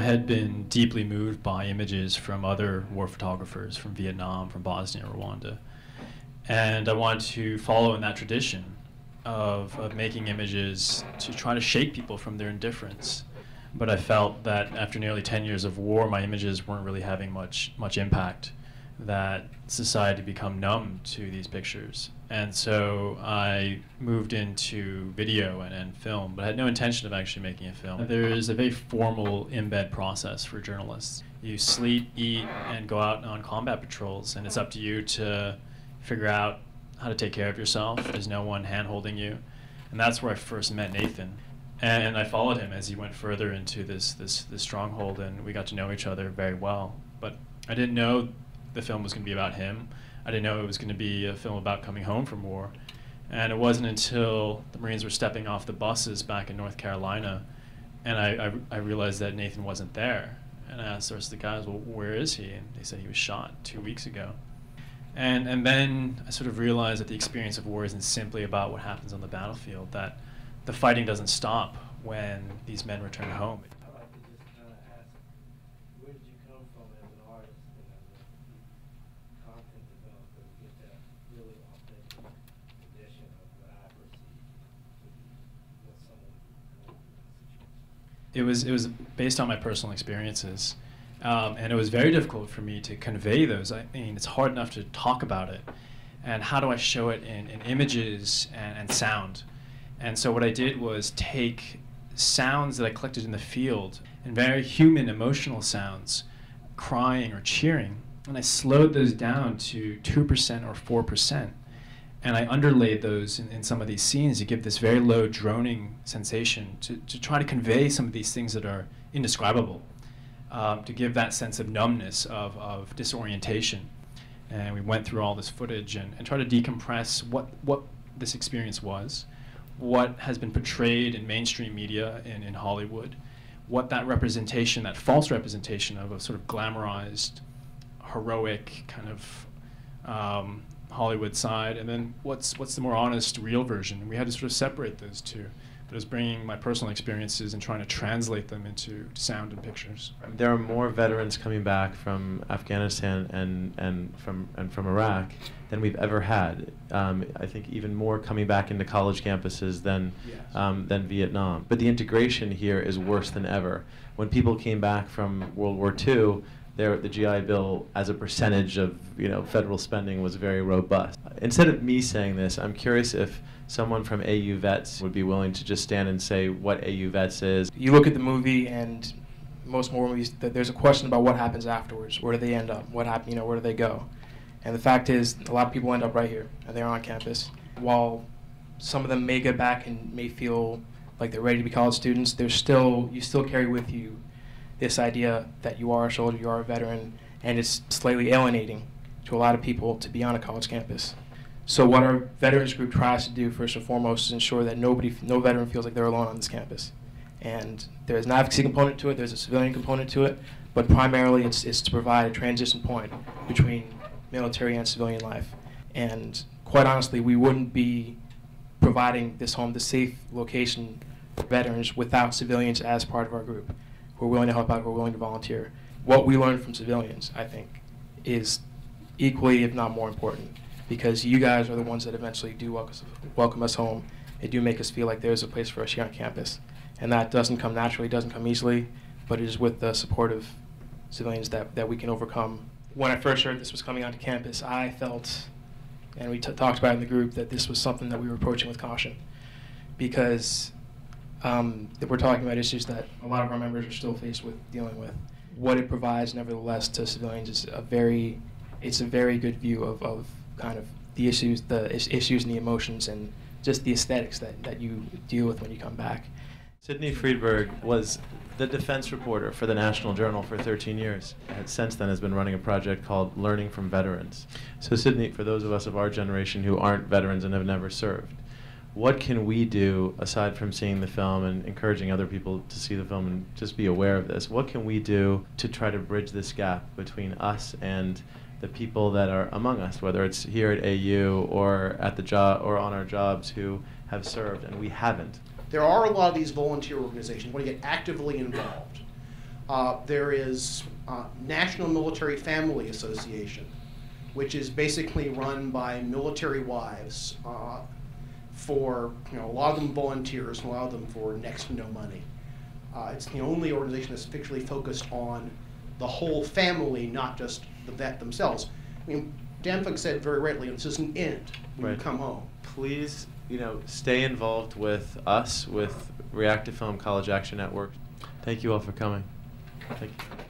had been deeply moved by images from other war photographers from Vietnam, from Bosnia, Rwanda. And I wanted to follow in that tradition of making images to try to shake people from their indifference. But I felt that after nearly 10 years of war, my images weren't really having much impact, that society had become numb to these pictures. And so I moved into video and film, but I had no intention of actually making a film. There is a very formal embed process for journalists. You sleep, eat, and go out on combat patrols, and it's up to you to figure out how to take care of yourself. There's no one hand-holding you. And that's where I first met Nathan. And I followed him as he went further into this stronghold, and we got to know each other very well. But I didn't know the film was going to be about him. I didn't know it was going to be a film about coming home from war. And it wasn't until the Marines were stepping off the buses back in North Carolina, and I realized that Nathan wasn't there. And I asked the rest of the guys, well, where is he? And they said he was shot 2 weeks ago. And then I sort of realized that the experience of war isn't simply about what happens on the battlefield, that the fighting doesn't stop when these men return home. I'd like to just kind of ask, where did you come from as an artist and as a content developer to get that really authentic condition of what I perceive to be what someone would go through in that situation? It was based on my personal experiences. And it was very difficult for me to convey those. I mean, it's hard enough to talk about it. And how do I show it in images and sound? And so what I did was take sounds that I collected in the field, and very human, emotional sounds, crying or cheering, and I slowed those down to 2% or 4%. And I underlaid those in some of these scenes to give this very low droning sensation to try to convey some of these things that are indescribable. To give that sense of numbness, of disorientation. And we went through all this footage and tried to decompress what this experience was, what has been portrayed in mainstream media in Hollywood, what that representation, that false representation of a sort of glamorized, heroic kind of Hollywood side, and then what's the more honest, real version. And we had to sort of separate those two. But it was bringing my personal experiences and trying to translate them into sound and pictures. There are more veterans coming back from Afghanistan and from Iraq than we've ever had. I think even more coming back into college campuses than Vietnam. But the integration here is worse than ever. When people came back from World War II, the GI Bill as a percentage of federal spending was very robust. Instead of me saying this, I'm curious if someone from AU Vets would be willing to just stand and say what AU Vets is. You look at the movie, and most war movies, there's a question about what happens afterwards. Where do they end up? What happened? Where do they go? And the fact is, a lot of people end up right here, and they're on campus. While some of them may get back and may feel like they're ready to be college students, you still carry with you this idea that you are a soldier, you are a veteran, and it's slightly alienating to a lot of people to be on a college campus. So what our veterans group tries to do first and foremost is ensure that no veteran feels like they're alone on this campus. And there's an advocacy component to it, there's a civilian component to it, but primarily it's to provide a transition point between military and civilian life. And quite honestly, we wouldn't be providing this home, the safe location for veterans without civilians as part of our group. We're willing to help out, we're willing to volunteer. What we learn from civilians, I think, is equally, if not more important, because you guys are the ones that eventually do welcome us home and do make us feel like there's a place for us here on campus. And that doesn't come naturally, doesn't come easily, but it is with the support of civilians that we can overcome. When I first heard this was coming onto campus, I felt, and we talked about it in the group, that this was something that we were approaching with caution, because we're talking about issues that a lot of our members are still faced with dealing with. What it provides, nevertheless, to civilians is a very good view of kind of the issues and the emotions and just the aesthetics that you deal with when you come back. Sidney Freedberg was the defense reporter for the National Journal for 13 years. And since then has been running a project called Learning from Veterans. So Sidney, for those of us of our generation who aren't veterans and have never served, what can we do, aside from seeing the film and encouraging other people to see the film and just be aware of this, what can we do to try to bridge this gap between us and the people that are among us, whether it's here at AU or at the job or on our jobs, who have served and we haven't? There are a lot of these volunteer organizations want to get actively involved. There is National Military Family Association, which is basically run by military wives for, a lot of them volunteers, and a lot of them for next to no money. It's the only organization that's officially focused on the whole family, not just the vet themselves. I mean, Danfung said very rightly, this doesn't end when you come home. Please, stay involved with us, with Reactive Film College Action Network. Thank you all for coming. Thank you.